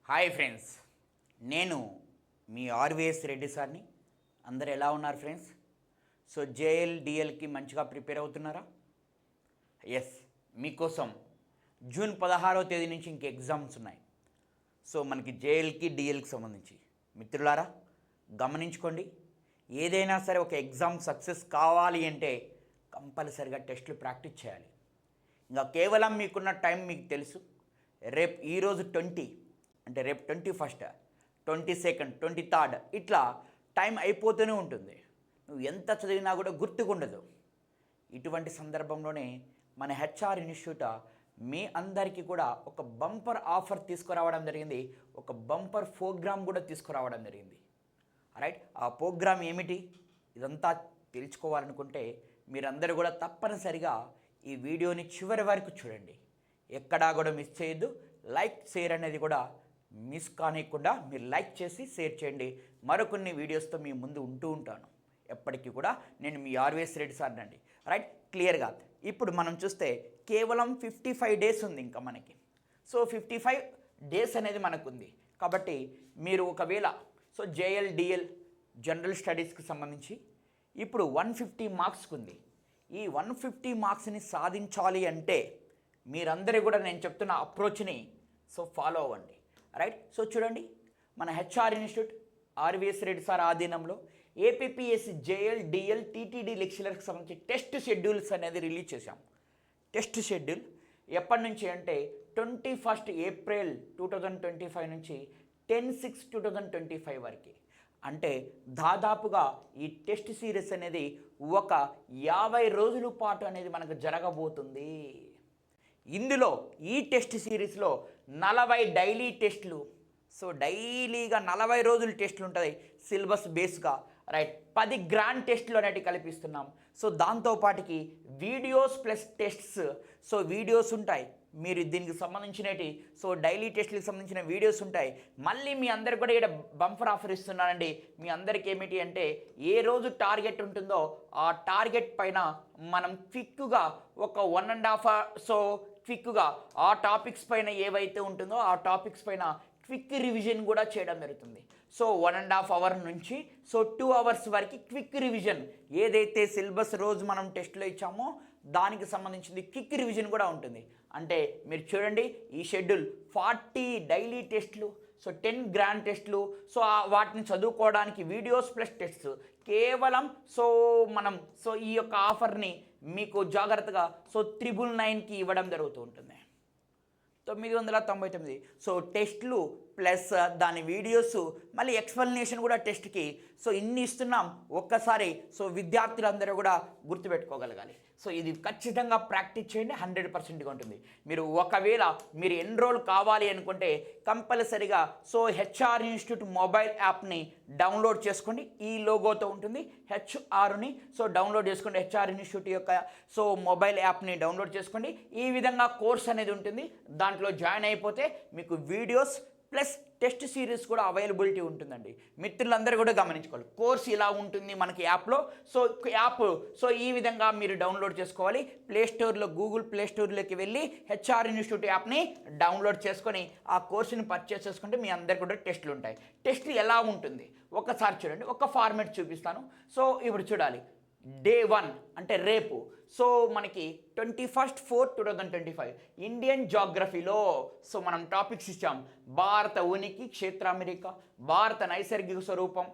Hi friends, నేను మీ RVS Reddy సార్ని. అందరు ఎలా ఉన్నారు ఫ్రెండ్స్? సో జేఎల్ డిఎల్కి మంచిగా ప్రిపేర్ అవుతున్నారా? ఎస్, మీకోసం జూన్ 16వ తేదీ నుంచి ఇంక ఎగ్జామ్స్ ఉన్నాయి. సో మనకి జేఎల్కి డిఎల్కి సంబంధించి మిత్రులారా గమనించుకోండి. ఏదైనా సరే ఒక ఎగ్జామ్ సక్సెస్ కావాలి అంటే కంపల్సరిగా టెస్టులు ప్రాక్టీస్ చేయాలి. ఇంకా కేవలం మీకున్న టైం మీకు తెలుసు. రేపు ఈరోజు 20 అంటే రేపు 21, 22, 23 ఇట్లా టైం అయిపోతూనే ఉంటుంది. నువ్వు ఎంత చదివినా కూడా గుర్తుకుండదు. ఇటువంటి సందర్భంలోనే మన హెచ్ఆర్ ఇన్స్టిట్యూట్ మీ అందరికీ కూడా ఒక బంపర్ ఆఫర్ తీసుకురావడం జరిగింది. ఒక బంపర్ ప్రోగ్రామ్ కూడా తీసుకురావడం జరిగింది. రైట్, ఆ ప్రోగ్రామ్ ఏమిటి ఇదంతా తెలుసుకోవాలనుకుంటే మీరందరూ కూడా తప్పనిసరిగా ఈ వీడియోని చివరి వరకు చూడండి. ఎక్కడా కూడా మిస్ చేయొద్దు. లైక్ షేర్ అనేది కూడా మిస్ కానివ్వకుండా మీరు లైక్ చేసి షేర్ చేయండి. మరికొన్ని వీడియోస్తో మీ ముందు ఉంటూ ఉంటాను. ఎప్పటికీ కూడా నేను మీ ఆర్వీఎస్ రెడ్డి సార్ అండి. రైట్, క్లియర్గా ఇప్పుడు మనం చూస్తే కేవలం 55 డేస్ ఉంది ఇంకా మనకి. సో 55 డేస్ అనేది మనకు ఉంది. కాబట్టి మీరు ఒకవేళ జేఎల్/డిఎల్ జనరల్ స్టడీస్కి సంబంధించి ఇప్పుడు 150 మార్క్స్కి ఉంది. ఈ 150 మార్క్స్ని సాధించాలి అంటే మీరందరూ కూడా నేను చెప్తున్న అప్రోచ్ని ఫాలో అవ్వండి. రైట్, చూడండి, మన HR institute RVS Reddy sir ఆధీనంలో ఏపీపీఎస్సీ జేఎల్/డిఎల్ టీటీడీ లెక్చరర్కి సంబంధించి టెస్ట్ షెడ్యూల్స్ అనేది రిలీజ్ చేశాం. టెస్ట్ షెడ్యూల్ ఎప్పటి నుంచి అంటే 21 ఏప్రిల్ 2025 నుంచి 10/6/2025 వరకు. అంటే దాదాపుగా ఈ టెస్ట్ సిరీస్ అనేది ఒక 50 రోజుల పాటు అనేది మనకు జరగబోతుంది. ఇందులో ఈ టెస్ట్ సిరీస్లో 40 డైలీ టెస్టులు, డైలీగా 40 రోజులు టెస్టులు ఉంటుంది సిలబస్ బేస్గా. రైట్, 10 గ్రాండ్ టెస్టులు అనేటివి కల్పిస్తున్నాం. దాంతోపాటుకి వీడియోస్ ప్లస్ టెస్ట్స్. వీడియోస్ ఉంటాయి, మీరు దీనికి సంబంధించినవి డైలీ టెస్ట్లకు సంబంధించిన వీడియోస్ ఉంటాయి. మళ్ళీ మీ అందరికి కూడా ఇక్కడ బంపర్ ఆఫర్ ఇస్తున్నానండి. మీ అందరికి ఏమిటి అంటే ఏ రోజు టార్గెట్ ఉంటుందో ఆ టార్గెట్ పైన మనం క్విక్గా ఒక 1.5 అవర్ క్విక్గా ఆ టాపిక్స్ పైన ఏవైతే ఉంటుందో ఆ టాపిక్స్ పైన క్విక్ రివిజన్ కూడా చేయడం జరుగుతుంది. 1.5 అవర్ నుంచి 2 అవర్స్ వరకు క్విక్ రివిజన్, ఏదైతే సిలబస్ రోజు మనం టెస్ట్లో ఇచ్చామో దానికి సంబంధించింది క్విక్ రివిజన్ కూడా ఉంటుంది. అంటే మీరు చూడండి, ఈ షెడ్యూల్ 40 డైలీ టెస్టులు, 10 గ్రాండ్ టెస్టులు, వాటిని చదువుకోవడానికి వీడియోస్ ప్లస్ టెస్ట్స్ కేవలం మనం ఈ యొక్క ఆఫర్ని మీకు జాగ్రత్తగా 999కి ఇవ్వడం జరుగుతూ ఉంటుంది. 999. టెస్ట్లు ప్లస్ దాని వీడియోస్, మళ్ళీ ఎక్స్ప్లెనేషన్ కూడా టెస్ట్కి. ఇన్ని ఇస్తున్నాం. ఒక్కసారి విద్యార్థులందరూ కూడా గుర్తుపెట్టుకోగలగాలి. ఇది ఖచ్చితంగా ప్రాక్టీస్ చేయండి, 100%గా ఉంటుంది. ఒకవేళ మీరు ఎన్రోల్ కావాలి అనుకుంటే కంపల్సరిగా హెచ్ఆర్ ఇన్స్టిట్యూట్ మొబైల్ యాప్ని డౌన్లోడ్ చేసుకోండి. ఈ లోగోతో ఉంటుంది హెచ్ఆర్ని. డౌన్లోడ్ చేసుకోండి, హెచ్ఆర్ ఇన్స్టిట్యూట్ యొక్క మొబైల్ యాప్ని డౌన్లోడ్ చేసుకోండి. ఈ విధంగా కోర్స్ అనేది ఉంటుంది. దాంట్లో జాయిన్ అయిపోతే మీకు వీడియోస్ ప్లస్ టెస్ట్ సిరీస్ కూడా అవైలబిలిటీ ఉంటుందండి. మిత్రులందరూ కూడా గమనించుకోవాలి. కోర్స్ ఇలా ఉంటుంది మనకి యాప్లో. యాప్ ఈ విధంగా మీరు డౌన్లోడ్ చేసుకోవాలి. ప్లేస్టోర్లో, గూగుల్ ప్లేస్టోర్లోకి వెళ్ళి హెచ్ఆర్ ఇన్స్టిట్యూట్ యాప్ని డౌన్లోడ్ చేసుకొని ఆ కోర్సుని పర్చేస్ చేసుకుంటే మీ అందరికి కూడా టెస్టులు ఉంటాయి. టెస్టులు ఎలా ఉంటుంది ఒకసారి చూడండి. ఒక ఫార్మేట్ చూపిస్తాను. ఇప్పుడు చూడాలి. డే 1 అంటే రేపు. మనకి 21/4/2025 ఇండియన్ జాగ్రఫీలో మనం టాపిక్స్ ఇచ్చాం. భారత ఉనికి, క్షేత్ర అమెరికా, భారత నైసర్గిక స్వరూపం,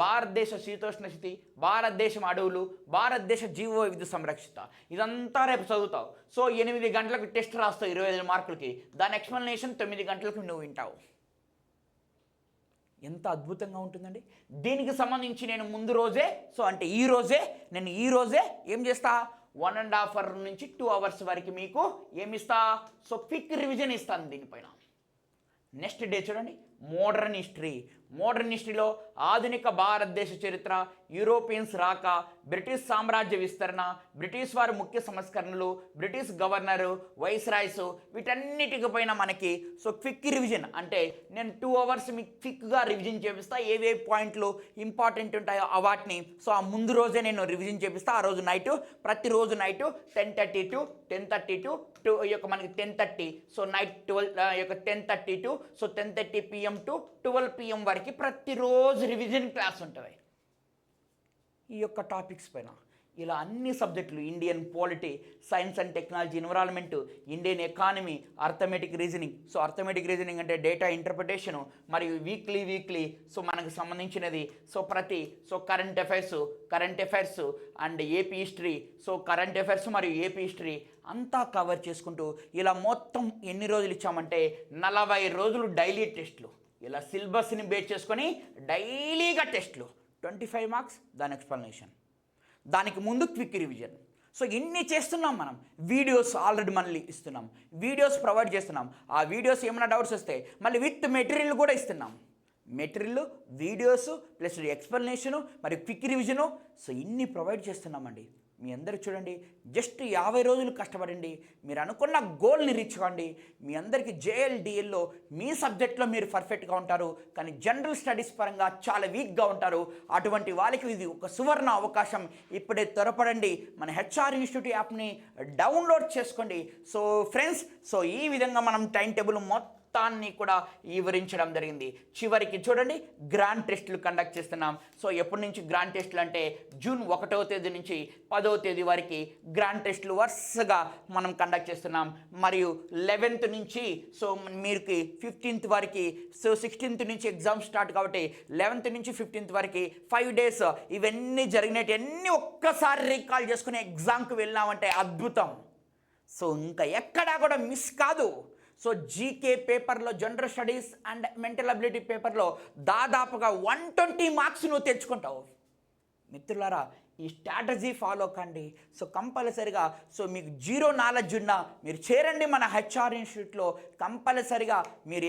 భారతదేశ శీతోష్ణ స్థితి, భారతదేశం అడవులు, భారతదేశ జీవ వైవిధ్య సంరక్షిత. ఇదంతా రేపు చదువుతావు. 8 గంటలకు టెస్ట్ రాస్తావు 25 మార్కులకి. దాని ఎక్స్ప్లెనేషన్ 9 గంటలకు నువ్వు వింటావు. ఎంత అద్భుతంగా ఉంటుందండి. దీనికి సంబంధించి నేను ముందు రోజే అంటే ఈ రోజే ఏం చేస్తా, 1.5 అవర్ నుంచి 2 అవర్స్ వరకు మీకు ఏమిస్తా, క్విక్ రివిజన్ ఇస్తాను దీనిపైన. నెక్స్ట్ డే చూడండి, మోడర్న్ హిస్టరీ. మోడర్న్ హిస్టరీలో ఆధునిక భారతదేశ చరిత్ర, యూరోపియన్స్ రాక, బ్రిటిష్ సామ్రాజ్య విస్తరణ, బ్రిటిష్ వారి ముఖ్య సంస్కరణలు, బ్రిటిష్ గవర్నరు, వైస్రాయ్స్, వీటన్నిటికి పైన మనకి సో క్విక్ రివిజన్ అంటే నేను 2 hours మీకు క్విక్గా రివిజన్ చేపిస్తా. ఏవే పాయింట్లు ఇంపార్టెంట్ ఉంటాయో వాటిని సో ఆ ముందు రోజే నేను రివిజన్ చేపిస్తా. ఆ రోజు నైట్, ప్రతిరోజు నైట్ 10:30 to 10:30 to మనకి 10:30, so night 12 10:30 to 10:30 PM to 12 PM వరకు ప్రతిరోజు రివిజన్ క్లాస్ ఉంటుంది ఈ యొక్క టాపిక్స్ పైన. ఇలా అన్ని సబ్జెక్టులు, Indian polity, science and technology, environment, Indian economy, arithmetic reasoning. So arithmetic reasoning అంటే డేటా ఇంటర్ప్రిటేషను, మరియు వీక్లీ సో మనకు సంబంధించినది so current affairs and AP history, so current affairs మరియు ఏపీ హిస్టరీ అంతా కవర్ చేసుకుంటూ ఇలా మొత్తం ఎన్ని రోజులు ఇచ్చామంటే 40 రోజులు డైలీ టెస్టులు. ఇలా సిలబస్ని బేస్ చేసుకొని డైలీగా టెస్టులు, 25 మార్క్స్, దాని ఎక్స్ప్లెనేషన్, దానికి ముందు క్విక్ రివిజన్. సో ఇన్ని చేస్తున్నాం మనం. వీడియోస్ ఆల్రెడీ మళ్ళీ ఇస్తున్నాం, వీడియోస్ ప్రొవైడ్ చేస్తున్నాం. ఆ వీడియోస్ ఏమైనా డౌట్స్ వస్తే మళ్ళీ విత్ మెటీరియల్ కూడా ఇస్తున్నాం. మెటీరియల్, వీడియోస్ ప్లస్ ఎక్స్ప్లెనేషను మరియు క్విక్ రివిజను, సో ఇన్ని ప్రొవైడ్ చేస్తున్నామండి. మీ అందరూ చూడండి, జస్ట్ 50 రోజులు కష్టపడండి, మీరు అనుకున్న గోల్ని రీచ్ కావండి. మీ అందరికీ JLDLలో మీ సబ్జెక్ట్లో మీరు పర్ఫెక్ట్గా ఉంటారు, కానీ జనరల్ స్టడీస్ పరంగా చాలా వీక్గా ఉంటారు. అటువంటి వాళ్ళకి ఇది ఒక సువర్ణ అవకాశం. ఇప్పుడే త్వరపడండి, మన HR ఇన్స్టిట్యూట్ యాప్ని డౌన్లోడ్ చేసుకోండి. సో ఫ్రెండ్స్, సో ఈ విధంగా మనం టైం టేబుల్ మొత్తాన్ని కూడా వివరించడం జరిగింది. చివరికి చూడండి, గ్రాండ్ టెస్టులు కండక్ట్ చేస్తున్నాం. సో ఎప్పటి నుంచి గ్రాండ్ టెస్టులు అంటే జూన్ 1వ తేదీ నుంచి 10వ తేదీ వరకు గ్రాండ్ టెస్టులు వరుసగా మనం కండక్ట్ చేస్తున్నాం. మరియు 11th నుంచి సో మీరు 15th వరకు, సో 16th నుంచి ఎగ్జామ్ స్టార్ట్ కాబట్టి 11th నుంచి 15th వరకు 5 days ఇవన్నీ జరిగినవన్నీ ఒక్కసారి రీకాల్ చేసుకుని ఎగ్జామ్కి వెళ్ళామంటే అద్భుతం. సో ఇంకా ఎక్కడా కూడా మిస్ కాదు. సో జీకే పేపర్లో, general studies and mental ability పేపర్లో దాదాపుగా 120 మార్క్స్ నువ్వు తెచ్చుకుంటావు. మిత్రులారా, ఈ స్ట్రాటజీ ఫాలో కండి. సో కంపల్సరిగా సో మీకు జీరో నాలెడ్జ్ ఉన్నా మీరు చేరండి మన HR ఇన్స్టిట్యూట్లో. కంపల్సరిగా మీరు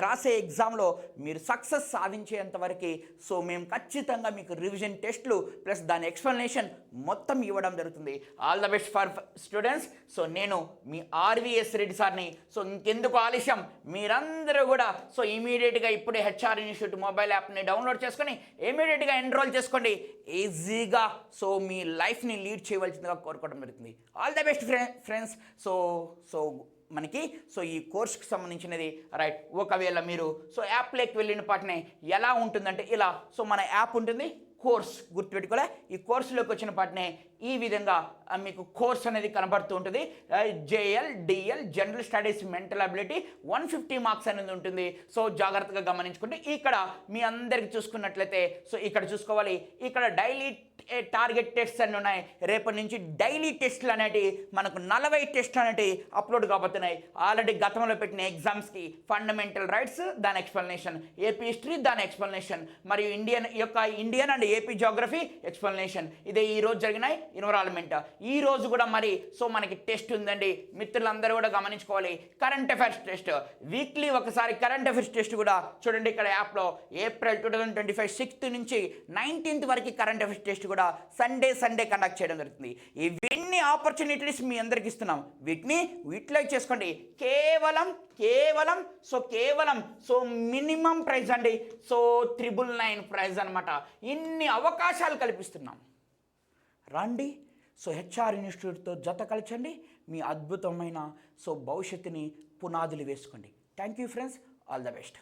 రాసే ఎగ్జామ్లో మీరు సక్సెస్ సాధించేంతవరకు సో మేము ఖచ్చితంగా మీకు రివిజన్ టెస్ట్లు ప్లస్ దాని ఎక్స్ప్లెనేషన్ మొత్తం ఇవ్వడం జరుగుతుంది. All the best for students. So నేను మీ RVS రెడ్డి సార్ని. సో ఇంకెందుకు ఆలస్యం, మీరందరూ కూడా సో ఇమీడియట్గా ఇప్పుడే HR ఇన్స్టిట్యూట్ మొబైల్ యాప్ని డౌన్లోడ్ చేసుకొని ఇమీడియట్గా ఎన్రోల్ చేసుకోండి. ఈజీగా సో మీ లైఫ్ని లీడ్ చేయవలసిందిగా కోరుకోవడం జరుగుతుంది. All the best friends. So మనకి సో ఈ కోర్స్కి సంబంధించినది రైట్. ఒకవేళ మీరు సో యాప్లోకి వెళ్ళిన పాటనే ఎలా ఉంటుందంటే ఇలా, సో మన యాప్ ఉంటుంది, కోర్స్ గుర్తుపెట్టుకోలే. ఈ కోర్సులోకి వచ్చిన పాటనే ఈ విధంగా మీకు కోర్స్ అనేది కనబడుతూ ఉంటుంది. JLDL general studies mental ability 150 marks అనేది ఉంటుంది. సో జాగ్రత్తగా గమనించుకుంటే ఇక్కడ మీ అందరికి చూసుకున్నట్లయితే సో ఇక్కడ చూసుకోవాలి, ఇక్కడ డైలీ టార్గెట్ టెస్ట్స్ అన్నీ ఉన్నాయి. రేపటి నుంచి డైలీ టెస్ట్లు అనేవి మనకు 40 టెస్ట్లు అనేవి అప్లోడ్ కాబోతున్నాయి. ఆల్రెడీ గతంలో పెట్టిన ఎగ్జామ్స్కి ఫండమెంటల్ రైట్స్ దాని ఎక్స్ప్లెనేషన్, ఏపీ హిస్టరీ దాని ఎక్స్ప్లెనేషన్, మరియు Indian and AP Geography explanation. ఇదే ఈరోజు జరిగినాయి ఎన్విరాన్మెంట్. ఈ రోజు కూడా మరి సో మనకి టెస్ట్ ఉందండి. మిత్రులందరూ కూడా గమనించుకోవాలి. కరెంట్ అఫైర్స్ టెస్ట్ వీక్లీ ఒకసారి కరెంట్ అఫైర్స్ టెస్ట్ కూడా చూడండి. ఇక్కడ యాప్లో April 2025 6th నుంచి 19th వరకు కరెంట్ అఫైర్స్ టెస్ట్ కూడా సండే కండక్ట్ చేయడం జరుగుతుంది. ఇవన్నీ ఆపర్చునిటీస్ మీ అందరికి ఇస్తున్నాం. వీటిని యూటిలైజ్ చేసుకోండి. కేవలం సో మినిమం ప్రైస్ అండి. సో 999 ప్రైస్ అనమాట. ఇన్ని అవకాశాలు కల్పిస్తున్నాం. రండి. సో HR ఇన్స్టిట్యూట్తో జత కలిచండి. మీ అద్భుతమైన సో భవిష్యత్తుని పునాదులు వేసుకోండి. Thank you friends. All the best.